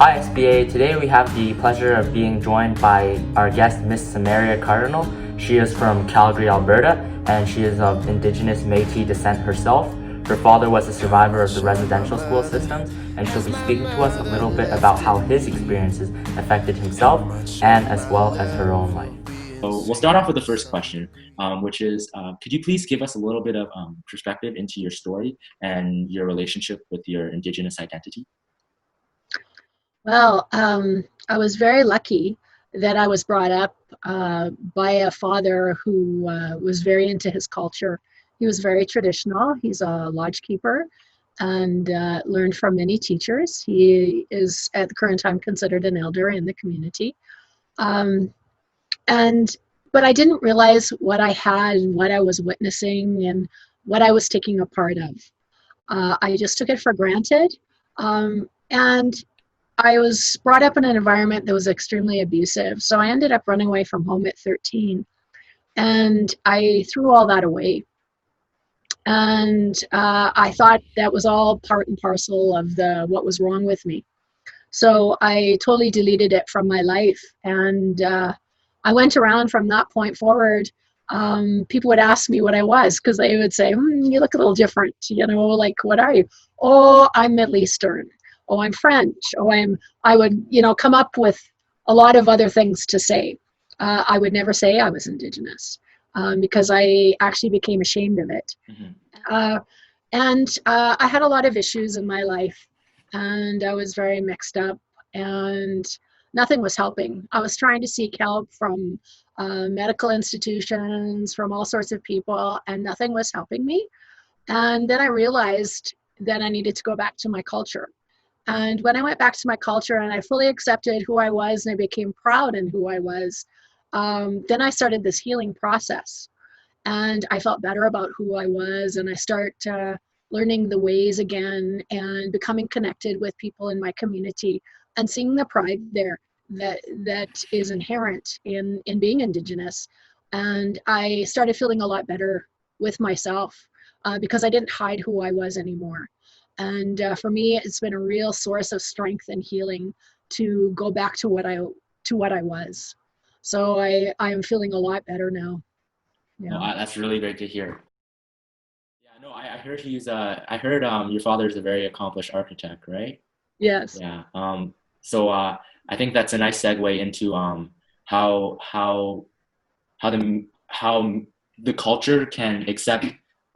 Hi SBA, today we have the pleasure of being joined by our guest Miss Samaria Cardinal. She is from Calgary, Alberta, and she is of Indigenous Métis descent herself. Her father was a survivor of the residential school systems, and she'll be speaking to us a little bit about how his experiences affected himself and as well as her own life. So we'll start off with the first question, which is, could you please give us a little bit of perspective into your story and your relationship with your Indigenous identity? Well, I was very lucky that I was brought up by a father who was very into his culture. He was very traditional. He's a lodge keeper and learned from many teachers. He is at the current time considered an elder in the community. Um, and but I didn't realize what I had and what I was witnessing and what I was taking a part of. I just took it for granted. And I was brought up in an environment that was extremely abusive. So I ended up running away from home at 13. And I threw all that away. And I thought that was all part and parcel of what was wrong with me. So I totally deleted it from my life. And I went around from that point forward. People would ask me what I was because they would say, you look a little different, like, what are you? Oh, I'm Middle Eastern. Oh, I'm French. I would, come up with a lot of other things to say. I would never say I was Indigenous because I actually became ashamed of it. Mm-hmm. And I had a lot of issues in my life, and I was very mixed up, and nothing was helping. I was trying to seek help from medical institutions, from all sorts of people, and nothing was helping me. And then I realized that I needed to go back to my culture. And when I went back to my culture and I fully accepted who I was and I became proud in who I was, then I started this healing process. And I felt better about who I was, and I start learning the ways again and becoming connected with people in my community and seeing the pride there that is inherent in being Indigenous. And I started feeling a lot better with myself because I didn't hide who I was anymore. And for me, it's been a real source of strength and healing to go back to what I was. So I am feeling a lot better now. No, Yeah. that's really great to hear. Yeah, no, I heard I heard your father is a very accomplished architect, right? Yes. Yeah. So I think that's a nice segue into how how how the culture can accept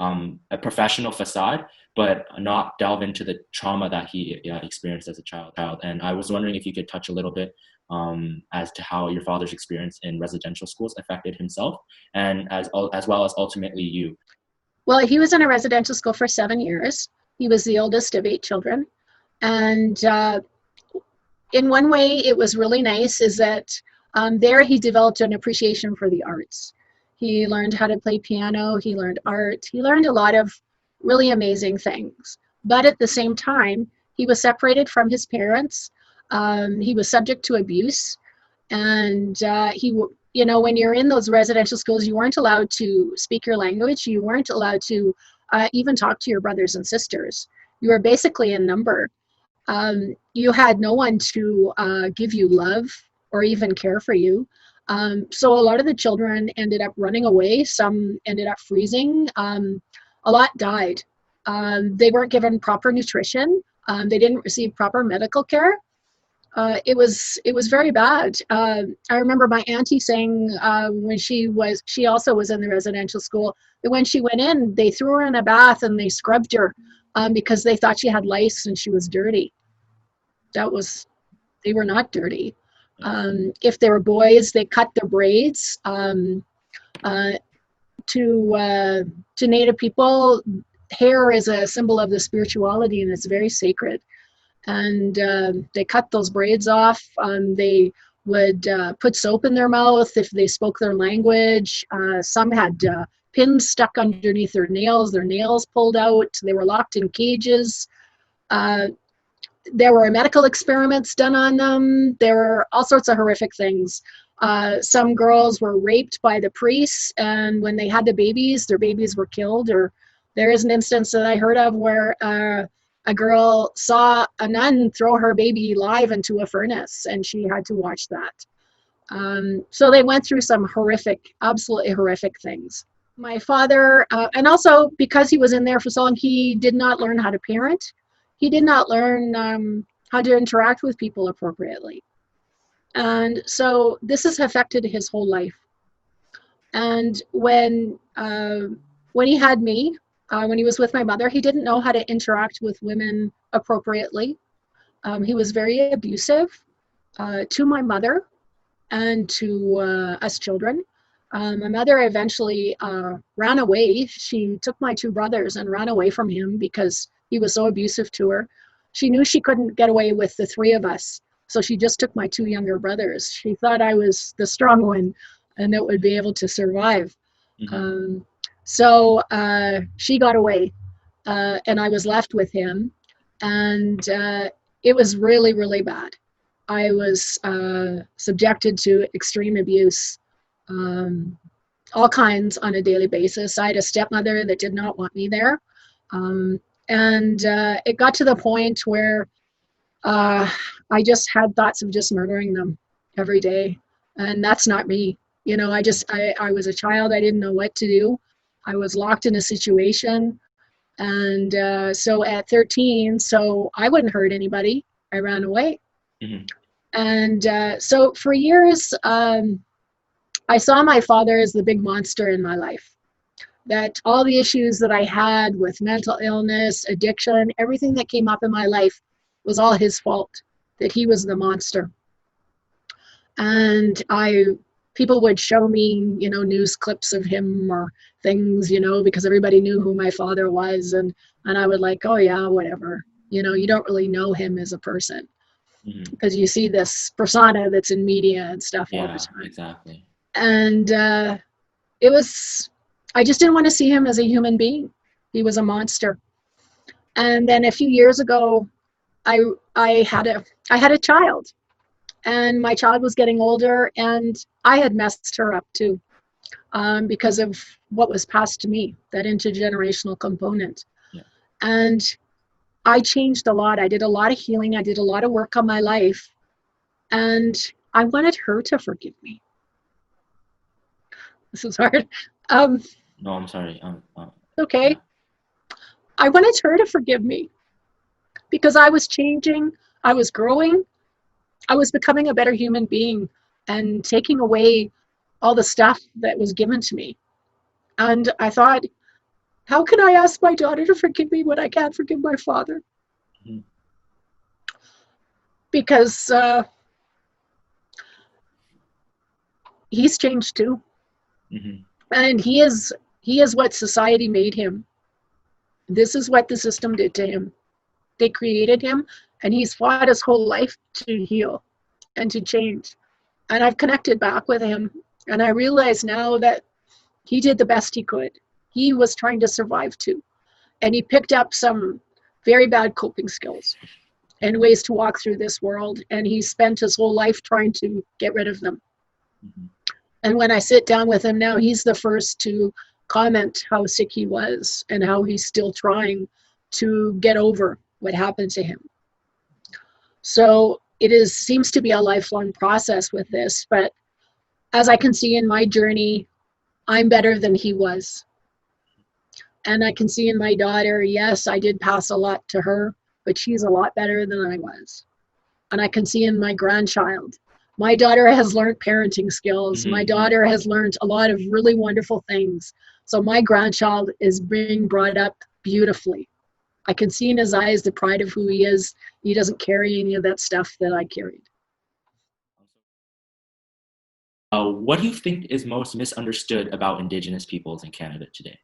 a professional facade, but not delve into the trauma that he experienced as a child. And I was wondering if you could touch a little bit as to how your father's experience in residential schools affected himself, and as well as ultimately you. Well, he was in a residential school for 7 years. He was the oldest of 8 children. And in one way, it was really nice is that there he developed an appreciation for the arts. He learned how to play piano, he learned art, he learned a lot of really amazing things. But at the same time, he was separated from his parents. He was subject to abuse. And when you're in those residential schools, you weren't allowed to speak your language. You weren't allowed to even talk to your brothers and sisters. You were basically a number. You had no one to give you love or even care for you. So a lot of the children ended up running away. Some ended up freezing. A lot died. They weren't given proper nutrition. They didn't receive proper medical care. It was very bad. I remember my auntie saying when she also was in the residential school, that when she went in, they threw her in a bath and they scrubbed her because they thought she had lice and she was dirty. They were not dirty. If they were boys, they cut their braids. To Native people, hair is a symbol of the spirituality and it's very sacred. And they cut those braids off. They would put soap in their mouth if they spoke their language. Some had pins stuck underneath their nails pulled out. They were locked in cages. There were medical experiments done on them. There were all sorts of horrific things. Some girls were raped by the priests, and when they had their babies were killed. Or there is an instance that I heard of where a girl saw a nun throw her baby live into a furnace, and she had to watch that. So they went through some horrific, absolutely horrific things. My father, and also because he was in there for so long, he did not learn how to parent. He did not learn how to interact with people appropriately. And so this has affected his whole life. And when he had me, when he was with my mother, he didn't know how to interact with women appropriately. He was very abusive to my mother and to us children. My mother eventually ran away. She took my two brothers and ran away from him because he was so abusive to her. She knew she couldn't get away with the three of us, so she just took my two younger brothers. She thought I was the strong one and that would be able to survive. Mm-hmm. So she got away, and I was left with him, and it was really, really bad. I was subjected to extreme abuse, all kinds on a daily basis. I had a stepmother that did not want me there. And it got to the point where I just had thoughts of just murdering them every day. And that's not me. You know, I was a child. I didn't know what to do. I was locked in a situation. And so at 13, so I wouldn't hurt anybody, I ran away. Mm-hmm. And so for years, I saw my father as the big monster in my life. That all the issues that I had with mental illness, addiction, everything that came up in my life was all his fault, that he was the monster. And people would show me, you know, news clips of him or things, you know, because everybody knew who my father was. And I would like, oh yeah, whatever. You know, you don't really know him as a person. Because you see this persona that's in media and stuff all the time. Exactly. And I just didn't want to see him as a human being. He was a monster. And then a few years ago, I had a child, and my child was getting older, and I had messed her up too, because of what was passed to me, that intergenerational component. Yeah. And I changed a lot. I did a lot of healing. I did a lot of work on my life. And I wanted her to forgive me. This is hard. No, I'm sorry. Okay. Yeah. I wanted her to forgive me because I was changing. I was growing. I was becoming a better human being and taking away all the stuff that was given to me. And I thought, how can I ask my daughter to forgive me when I can't forgive my father? Mm-hmm. Because he's changed too. Mm-hmm. And he is what society made him. This is what the system did to him. They created him, and he's fought his whole life to heal and to change. And I've connected back with him, and I realize now that he did the best he could. He was trying to survive too. And he picked up some very bad coping skills and ways to walk through this world. And he spent his whole life trying to get rid of them. Mm-hmm. And when I sit down with him now, he's the first to comment how sick he was and how he's still trying to get over what happened to him. So it seems to be a lifelong process with this. But as I can see in my journey, I'm better than he was. And I can see in my daughter, yes, I did pass a lot to her, but she's a lot better than I was. And I can see in my grandchild, my daughter has learned parenting skills. Mm-hmm. My daughter has learned a lot of really wonderful things. So my grandchild is being brought up beautifully. I can see in his eyes the pride of who he is. He doesn't carry any of that stuff that I carried. What do you think is most misunderstood about Indigenous peoples in Canada today?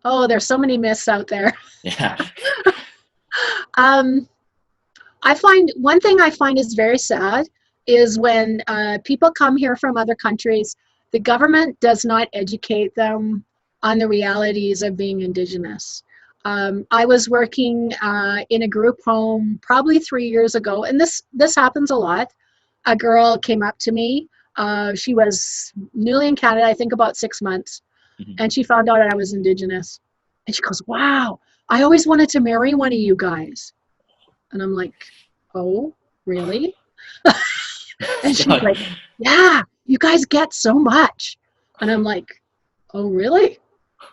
Oh, there's so many myths out there. Yeah. One thing I find is very sad is when people come here from other countries, the government does not educate them on the realities of being Indigenous. I was working in a group home probably 3 years ago, and this happens a lot. A girl came up to me. She was newly in Canada, I think about 6 months, mm-hmm. and she found out I was Indigenous. And she goes, wow, I always wanted to marry one of you guys. And I'm like, oh, really? And she's like, yeah, you guys get so much. And I'm like, oh, really?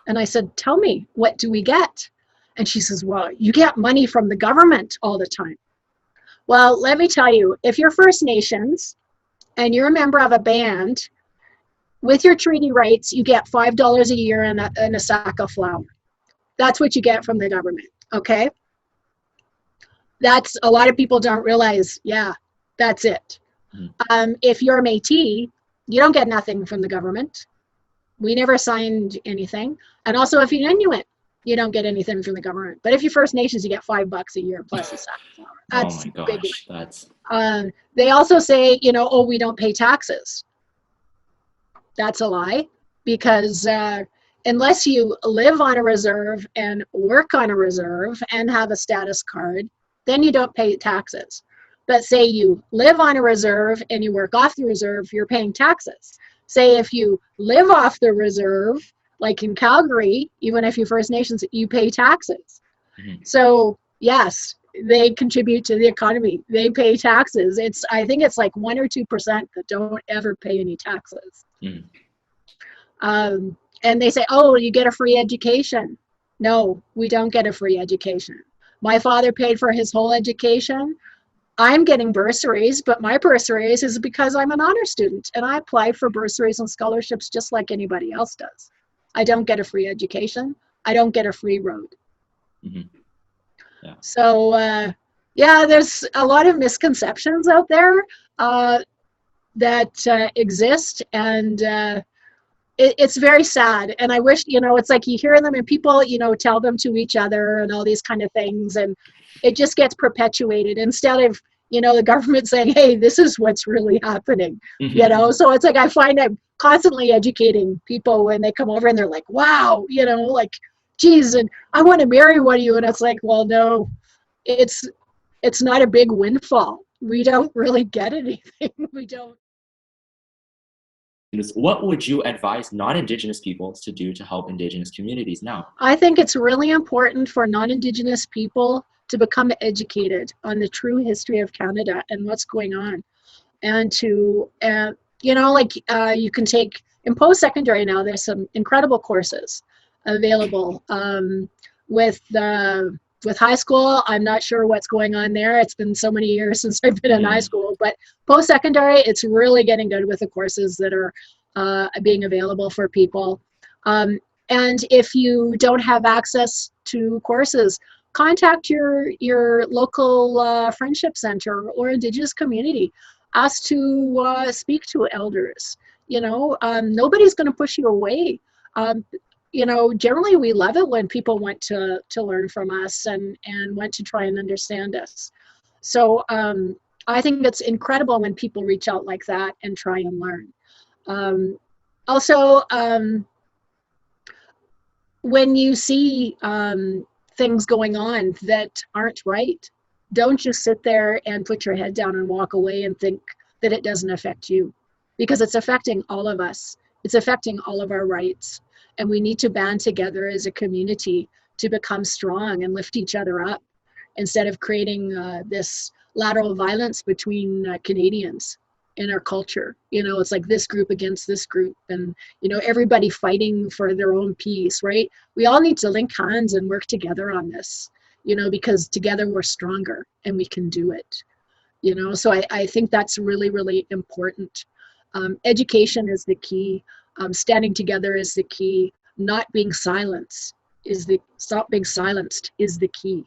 And I said, tell me, what do we get? And she says, well, you get money from the government all the time. Well, let me tell you, if you're First Nations and you're a member of a band, with your treaty rights, you get $5 a year and a sack of flour. That's what you get from the government, okay? That's, a lot of people don't realize, yeah, that's it. If you're a Métis, you don't get nothing from the government. We never signed anything. And also, if you're Inuit, you don't get anything from the government. But if you're First Nations, you get $5 a year plus a sack of flour. That's oh my gosh, big. that's... They also say, you know, oh, we don't pay taxes. That's a lie, because unless you live on a reserve and work on a reserve and have a status card, then you don't pay taxes. But say you live on a reserve and you work off the reserve, you're paying taxes. Say if you live off the reserve, like in Calgary, even if you're First Nations, you pay taxes. So yes, they contribute to the economy. They pay taxes. I think it's like 1 or 2% that don't ever pay any taxes. And they say, oh, you get a free education. No, we don't get a free education. My father paid for his whole education. I'm getting bursaries, but my bursaries is because I'm an honor student and I apply for bursaries and scholarships just like anybody else does. I don't get a free education. I don't get a free road. Yeah. So, yeah, there's a lot of misconceptions out there that exist, and it's very sad. And I wish, you know, it's like you hear them and people, you know, tell them to each other and all these kind of things, and it just gets perpetuated instead of, you know, the government saying, hey, this is what's really happening, you know. So it's like I find I'm constantly educating people when they come over and they're like, wow, you know, like, geez, and I want to marry one of you. And it's like, well, no, it's not a big windfall. We don't really get anything. We don't. What would you advise non-Indigenous peoples to do to help Indigenous communities now? I think it's really important for non-Indigenous people to become educated on the true history of Canada and what's going on. And to, you know, like you can take, in post-secondary now, there's some incredible courses available. With high school, I'm not sure what's going on there. It's been so many years since I've been in high school, but post-secondary, it's really getting good with the courses that are being available for people. And if you don't have access to courses, contact your local friendship center or Indigenous community. Ask to speak to elders. You know, nobody's going to push you away. You know, generally we love it when people want to learn from us and want to try and understand us. So I think it's incredible when people reach out like that and try and learn. Also, when you see things going on that aren't right, don't just sit there and put your head down and walk away and think that it doesn't affect you, because it's affecting all of us. It's affecting all of our rights. And we need to band together as a community to become strong and lift each other up instead of creating this lateral violence between Canadians in our culture. You know, it's like this group against this group and, you know, everybody fighting for their own peace, right? We all need to link hands and work together on this, you know, because together we're stronger and we can do it, you know. So I think that's really, really important. Education is the key. Standing together is the key. Not being silenced is stop being silenced is the key.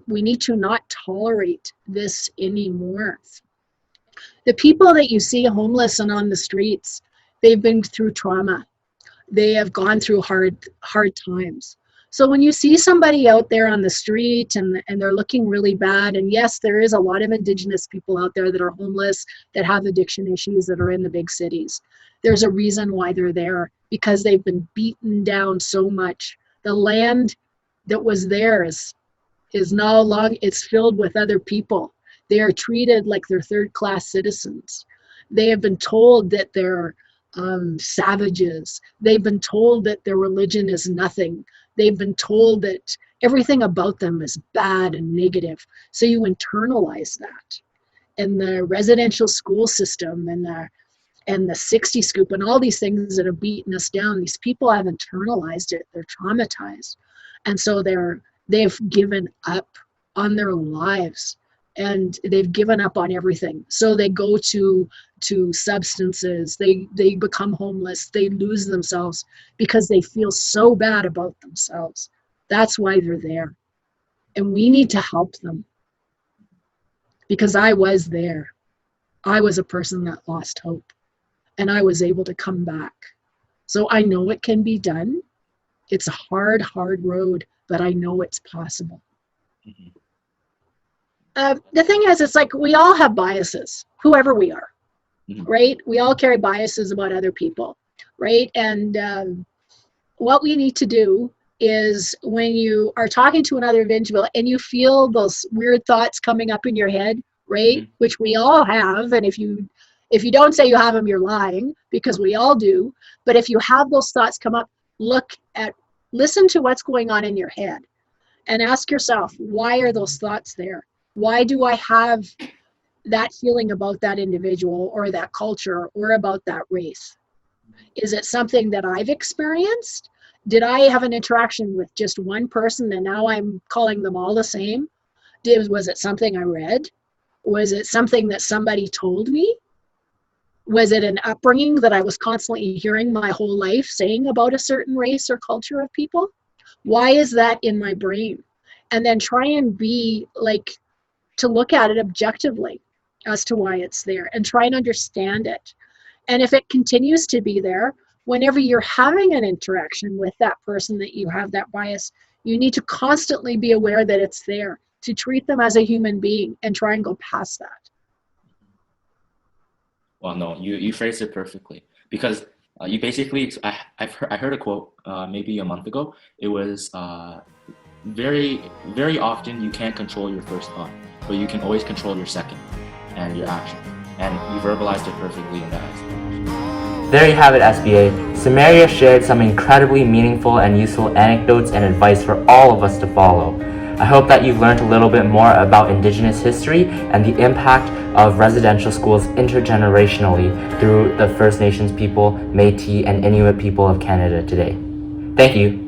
We need to not tolerate this anymore. The people that you see homeless and on the streets, they've been through trauma. They have gone through hard times. So when you see somebody out there on the street and they're looking really bad, and yes, there is a lot of Indigenous people out there that are homeless, that have addiction issues, that are in the big cities. There's a reason why they're there, because they've been beaten down so much. The land that was theirs is no longer, it's filled with other people. They are treated like they're third-class citizens. They have been told that they're savages. They've been told that their religion is nothing. They've been told that Everything about them is bad and negative. So you internalize that. And the residential school system and the 60 scoop and all these things that have beaten us down, these people have internalized it. They're traumatized. And so they've given up on their lives, and they've given up on everything. So they go to substances, they become homeless, they lose themselves because they feel so bad about themselves. That's why they're there. And we need to help them. Because I was there. I was a person that lost hope, and I was able to come back. So I know it can be done. It's a hard, hard road, but I know it's possible. Mm-hmm. The thing is, it's like we all have biases, whoever we are, Mm-hmm. right? We all carry biases about other people, right? And what we need to do is when you are talking to another individual and you feel those weird thoughts coming up in your head, right? Mm-hmm. Which we all have. And if you don't say you have them, you're lying, because we all do. But if you have those thoughts come up, listen to what's going on in your head and ask yourself, why are those thoughts there? Why do I have that feeling about that individual or that culture or about that race? Is it something that I've experienced? Did I have an interaction with just one person and now I'm calling them all the same? Was it something I read? Was it something that somebody told me? Was it an upbringing that I was constantly hearing my whole life saying about a certain race or culture of people? Why is that in my brain? And then try and to look at it objectively as to why it's there and try and understand it. And if it continues to be there, whenever you're having an interaction with that person that you have that bias, you need to constantly be aware that it's there, to treat them as a human being and try and go past that. Well, no, you phrased it perfectly, because you basically, I heard a quote maybe a month ago. It was very, very often you can't control your first thought, but you can always control your second and your action. And you verbalized it perfectly in that aspect. There you have it, SBA. Samaria shared some incredibly meaningful and useful anecdotes and advice for all of us to follow. I hope that you've learned a little bit more about Indigenous history and the impact of residential schools intergenerationally through the First Nations people, Métis, and Inuit people of Canada today. Thank you.